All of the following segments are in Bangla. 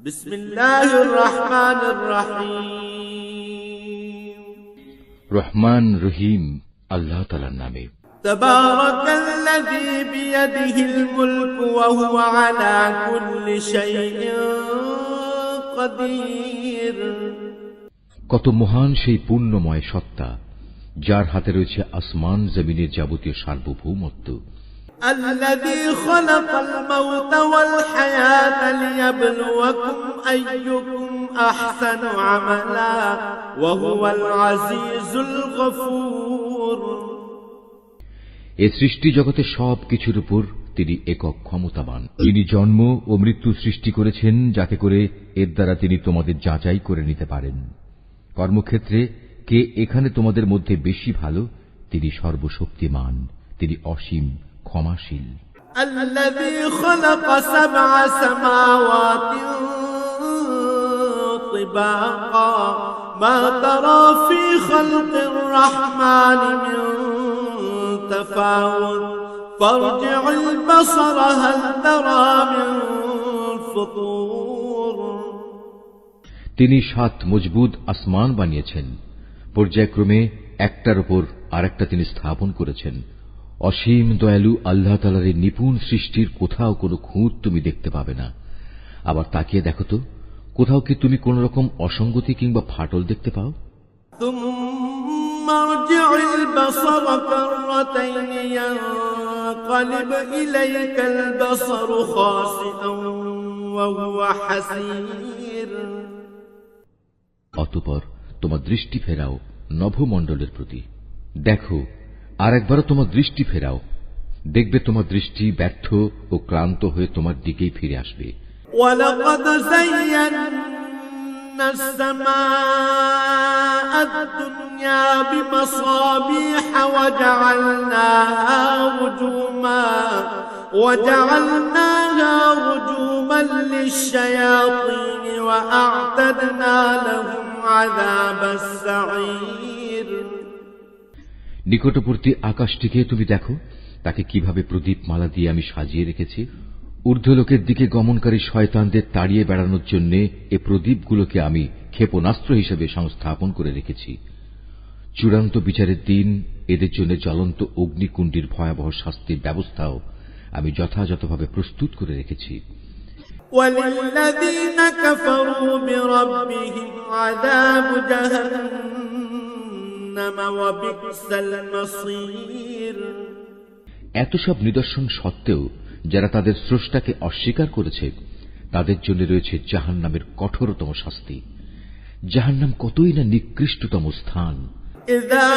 বিসমিল্লাহির রহমানির রহিম। রহমান রহিম আল্লাহ তাআলার নামে। তাবারাকাল্লাযী বিয়াদিহিল মুলকু ওয়া হুয়া আলা কুল্লি শাইইন কাদির। কত মহান সেই পূর্ণময় সত্তা, যার হাতে রয়েছে আসমান জমিনের যাবতীয় সার্বভৌমত্ব। আল্লাযী খালাকাল মাউতা ওয়াল হায়াতা লিয়াবলুয়াকুম আইয়ুকুম আহসানু আমালা ওয়া হুয়াল আজিজুল গফুর। এ সৃষ্টি জগতের সব কিছুর উপর তিনি একক ক্ষমতাবান। তিনি জন্ম ও মৃত্যু সৃষ্টি করেছেন যাতে করে এর দ্বারা তিনি তোমাদের যাচাই করে নিতে পারেন। কর্মক্ষেত্রে কে এখানে তোমাদের মধ্যে বেশি ভালো, তিনি সর্বশক্তিমান, তিনি অসীম ক্ষমাশীল। الذي خلق 7 سماوات طباقا ما ترى في خلق الرحمن من تفاوت فارجع البصر هل ترى من فطور। তিনি 7 মজবুত আসমান বানিয়েছেন, পর্যায়ক্রমে একটার উপর আরেকটা তিনি স্থাপন করেছেন। অসীম দয়ালু আল্লাহ তাআলার এই নিপুণ সৃষ্টির কোথাও কোনো খুঁত তুমি দেখতে পাবে না। আবার তাকিয়ে দেখো তো, কোথাও কি তুমি কোন রকম অসঙ্গতি কিংবা ফাটল দেখতে পাও? ثم ارجع البصر كرتين ينقلب إليك البصر خاسئا وهو حسير। অতঃপর তোমার দৃষ্টি ফেরাও নভমণ্ডলের প্রতি, দেখো আর একবারও তোমার দৃষ্টি ফেরাও, দেখবে তোমার দৃষ্টি ব্যর্থ ও ক্লান্ত হয়ে তোমার দিকেই ফিরে আসবে। وَلَقَدْ زَيَّنَّا السَّمَاءَ الدُّنْيَا بِمَصَابِيحَ وَجَعَلْنَاهَا رُجُومًا لِلشَّيَاطِينِ وَأَعْتَدْنَا لَهُمْ عَذَابَ السَّعِيرِ। নিকটবর্তী আকাশটিকে তুমি দেখো, তাকে কিভাবে প্রদীপ মালা দিয়ে আমি সাজিয়ে রেখেছি। ঊর্ধ্বলোকের দিকে গমনকারী শয়তানদের তাড়িয়ে বেড়ানোর জন্য এ প্রদীপগুলোকে আমি ক্ষেপণাস্ত্র হিসেবে সংস্থাপন করে রেখেছি। চূড়ান্ত বিচারের দিন এদের জন্য জ্বলন্ত অগ্নিকুণ্ডের ভয়াবহ শাস্তির ব্যবস্থাও আমি যথাযথভাবে প্রস্তুত করে রেখেছি। وَلِلَّذِينَ كَفَرُوا بِرَبِّهِمْ عَذَابُ جَهَنَّمَ وَبِئْسَ الْمَصِيرُ। এত সব নিদর্শন সত্ত্বেও যারা তাদের স্রষ্টাকে অস্বীকার করেছে, তাদের জন্য রয়েছে জাহান্নামের কঠোরতম শাস্তি। জাহান্নাম কতই না নিকৃষ্টতম স্থান। إِذَا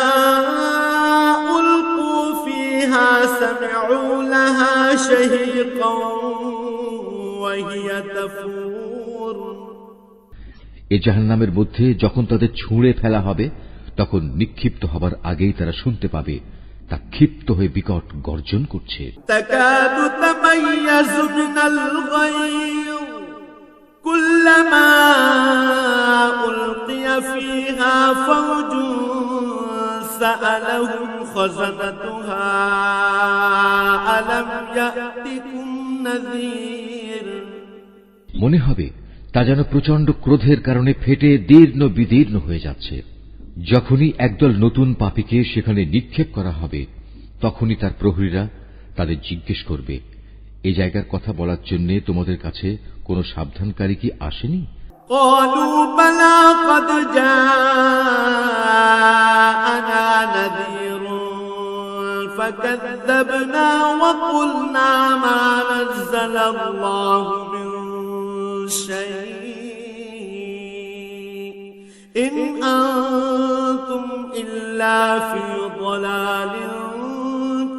أُلْقُوا فِيهَا سَمِعُوا لَهَا شَهِيقًا وَهِيَ تَفُورُ। এ জাহান্নামের মধ্যে যখন তাদের ছুঁড়ে ফেলা হবে, তখন নিক্ষিপ্ত হবার আগেই তারা শুনতে পাবে তা ক্ষিপ্ত হয়ে বিকট গর্জন করছে। تكاد تميز من الغيظ كلما ألقي فيها فوج سألهم خزنتها ألم يأتكم نذير। মনে হবে তা যেন প্রচন্ড ক্রোধের কারণে ফেটে দীর্ণ বিদীর্ণ হয়ে যাচ্ছে। যখনই একদল নতুন পাপীকে সেখানে নিক্ষেপ করা হবে, তখনই তার প্রহরীরা তাদের জিজ্ঞেস করবে, এই জায়গার কথা বলার জন্য তোমাদের কাছে কোনো সাবধানকারী কি আসেনি? قالوا بلى قد جاءنا نذير فكذبنا وقلنا ما نزل الله من شيء إن أنتم إلا في ضلال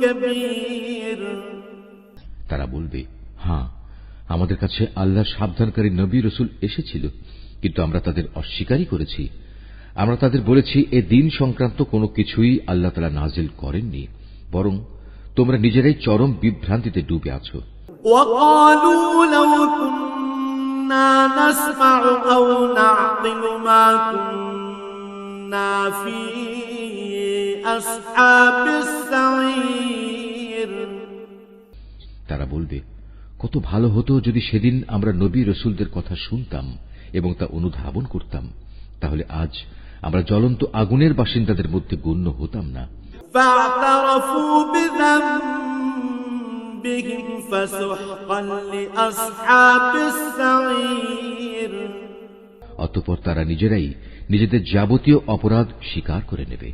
كبير। তারা বলবে, হ্যাঁ, আমাদের কাছে আল্লাহর সাবধানকারী নবী রসুল এসেছিল, কিন্তু আমরা তাদের অস্বীকারই করেছি। আমরা তাদের বলেছি এ দিন সংক্রান্ত কোনো কিছুই আল্লাহ তাআলা নাজিল করেননি, বরং তোমরা নিজেরাই চরম বিভ্রান্তিতে ডুবে আছো। وقالوا لو كنا نسمع أو نعقل ما كنا في أصحاب السعير। তারা বলবে, কত ভালো হতো যদি সেদিন আমরা নবী রসুলদের কথা শুনতাম এবং তা অনুধাবন করতাম, তাহলে আজ আমরা জ্বলন্ত আগুনের বাসিন্দাদের মধ্যে গণ্য হতাম না। فاعترفوا بذنبهم فسحقا لأصحاب السعير। অতঃপর তারা নিজেরাই নিজেদের যাবতীয় অপরাধ স্বীকার করে নেবে।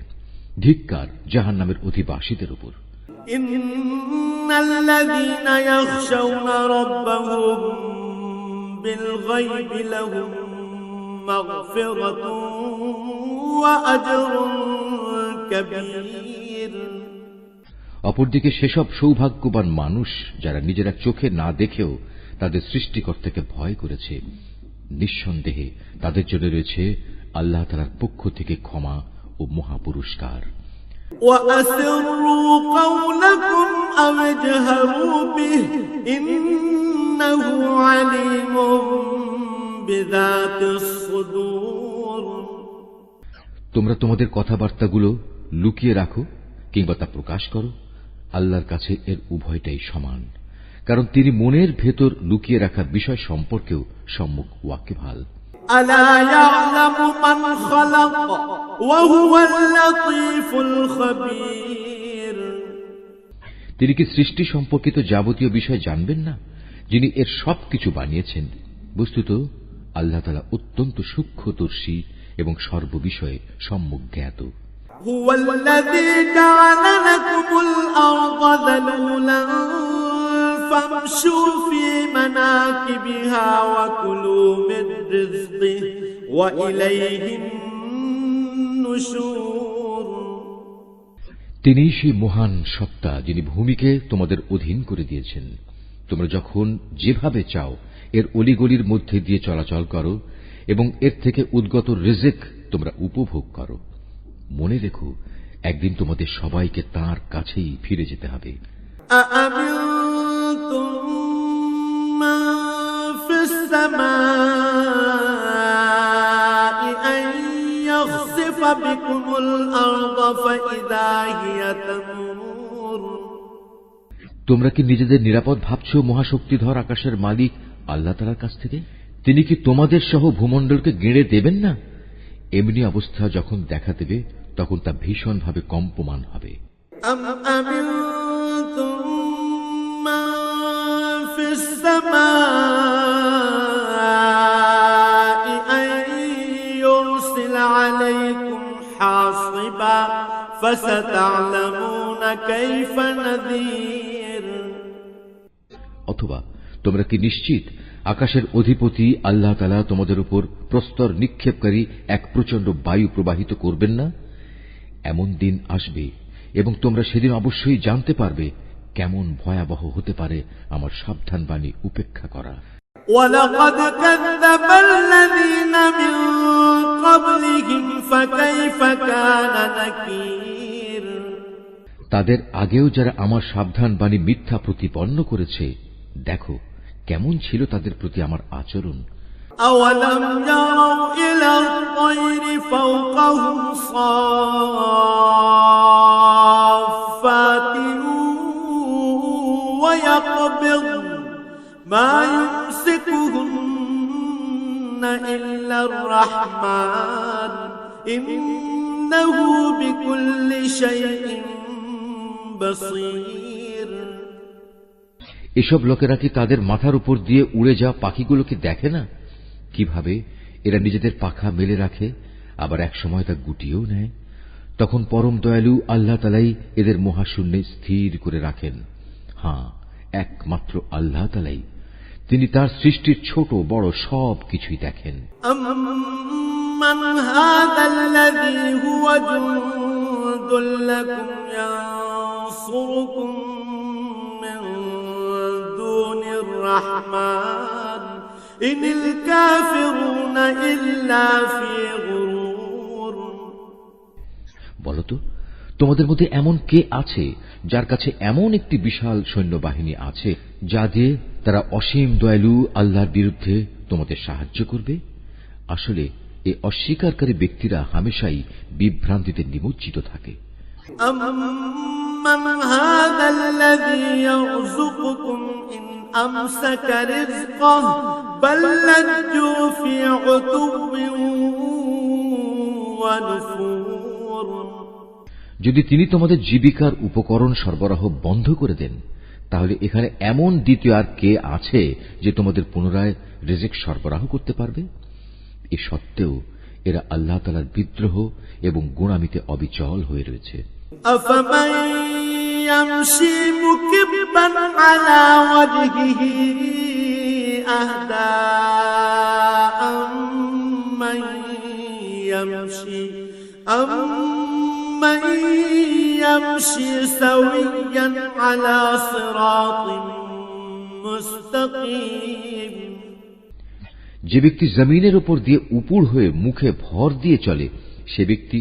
ধিক্কার জাহান্নামের অধিবাসীদের উপর। ইন্নাল্লাযীনা ইয়াখশাউনা রাব্বাহুম বিল-গায়বি লাহুম মাগফিরাতুন ওয়া আজরুন কাবীর। অপরদিকে সেসব সৌভাগ্যবান মানুষ যারা নিজেরা চোখে না দেখেও তাদের সৃষ্টিকর্তাকে ভয় করেছে, নিঃসন্দেহে তাদের জন্য রয়েছে আল্লাহ তাআলার পক্ষ থেকে ক্ষমা ও মহাপুরস্কার। وَأَسِرُّوا قَوْلَكُمْ أَوْ اجْهَرُوا بِهِ إِنَّهُ عَلِيمٌ بِذَاتِ الصُّدُورِ। তোমরা তোমাদের কথাবার্তাগুলো লুকিয়ে রাখো কিংবা তা প্রকাশ করো, আল্লাহর কাছে এর উভয়টাই সমান, কারণ তিনি মনের ভেতর লুকিয়ে রাখা বিষয় সম্পর্কেও সম্মুখ ওয়াকিবহাল। ألا يعلم من خلق وهو اللطيف الخبير। তিনি কি সৃষ্টি সম্পর্কিত যাবতীয় বিষয় জানবেন না, যিনি এর সবকিছু বানিয়েছেন? বস্তুত আল্লাহ তাআলা অত্যন্ত সূক্ষ্মদর্শী এবং সর্ববিষয়ে সম্যক জ্ঞাত। هو الذي جعل لكم الأرض ذلولا فامشوا في مناكبها وكلوا من رزقه وإليه النشور। তিনি সেই মহান সত্তা যিনি ভূমিকে তোমাদের অধীন করে দিয়েছেন। তোমরা যখন যেভাবে চাও এর অলিগলির মধ্যে দিয়ে চলাচল করো এবং এর থেকে উদ্গত রিজিক তোমরা উপভোগ করো। মনে রেখো, একদিন তোমাদের সবাইকে তাঁর কাছেই ফিরে যেতে হবে। أأمنتم من في السماء أن يخسف بكم الأرض فإذا هي تمور। তোমরা কি নিজেদের নিরাপদ ভাবছো মহাশক্তিধর আকাশের মালিক আল্লাহ তাআলার কাছ থেকে? তিনি কি তোমাদের সহ ভূমণ্ডলকে গেঁড়ে দেবেন না? এমনি অবস্থা যখন দেখা দেবে তখন তা ভীষণভাবে কম্পমান হবে। أم أمنتم من في السماء أن يرسل عليكم حاصبا فستعلمون كيف نذير। অথবা তোমরা কি নিশ্চিত আকাশের অধিপতি আল্লাহ তাআলা তোমাদের উপর প্রস্তর নিক্ষেপকারী এক প্রচণ্ড বায়ু প্রবাহিত করবেন না? এমন দিন আসবে এবং তোমরা সেদিন অবশ্যই জানতে পারবে কেমন ভয়াবহ হতে পারে আমার সাবধান বাণী উপেক্ষা করা। وَلَقَدْ كَذَّبَ الَّذِينَ مِن قَبْلِهِمْ فَكَيْفَ كَانَ نَكِيرِ। তাদের আগেও যারা আমার সাবধান বাণী মিথ্যা প্রতিপন্ন করেছে, দেখো কেমন ছিল তাদের প্রতি আমার আচরণ। أَوَلَمْ يَرَوْا إِلَى الطَّيْرِ فَوْقَهُمْ صَافَّاتٍ وَيَقْبِضْنَ مَا يُمْسِكُهُنَّ إِلَّا الرَّحْمَنُ إِنَّهُ بِكُلِّ شَيْءٍ بَصِيرٌ। এসব লোকেরা কি তাদের মাথার উপর দিয়ে উড়ে যাওয়া পাখিগুলোকে দেখে না? কিভাবে এরা নিজেদের পাখা মেলে রাখে, আবার এক সময় তা গুটিয়েও নেয়। তখন পরম দয়ালু আল্লাহ তাআলাই এদের মহাশূন্যে স্থির করে রাখেন। হ্যাঁ, একমাত্র আল্লাহ তাআলাই, তিনি তার সৃষ্টির ছোট বড় সব কিছুই দেখেন। أَمَّنْ هَذَا الَّذِي هُوَ جُندٌ لَكُمْ يَنصُرُكُم مِّن دُونِ الرَّحْمَنِ إِنِ الْكَافِرُونَ إِلَّا فِي غُرُورٍ। বলতো, তোমাদের মধ্যে এমন কে আছে যার কাছে এমন একটি বিশাল সৈন্যবাহিনী আছে যা দিয়ে তারা অসীম দয়ালু আল্লাহর বিরুদ্ধে তোমাদের সাহায্য করবে? আসলে এই অস্বীকারী ব্যক্তিরা হামেশাই বিভ্রান্তিতে নিমজ্জিত থাকে। أَمَّنْ هَذَا الَّذِي يَرْزُقُكُمْ إِنْ أمسك رزقه بل لجوا في عتو ونفور যদি তিনি তোমাদের জীবিকার উপকরণ সরবরাহ বন্ধ করে দেন, তাহলে এখানে এমন দ্বিতীয় আর কে আছে যে তোমাদের পুনরায় রিজিক সরবরাহ করতে পারবে? এ সত্ত্বেও এরা আল্লাহ তাআলার বিদ্রোহ এবং গুনামিতে অবিচল হয়ে রয়েছে। أفمن يمشي مكبا على وجهه أهدى أمن يمشي سويا على صراط مستقيم যে ব্যক্তি জমিনের উপর দিয়ে উপুড় হয়ে মুখে ভর দিয়ে চলে, সে ব্যক্তি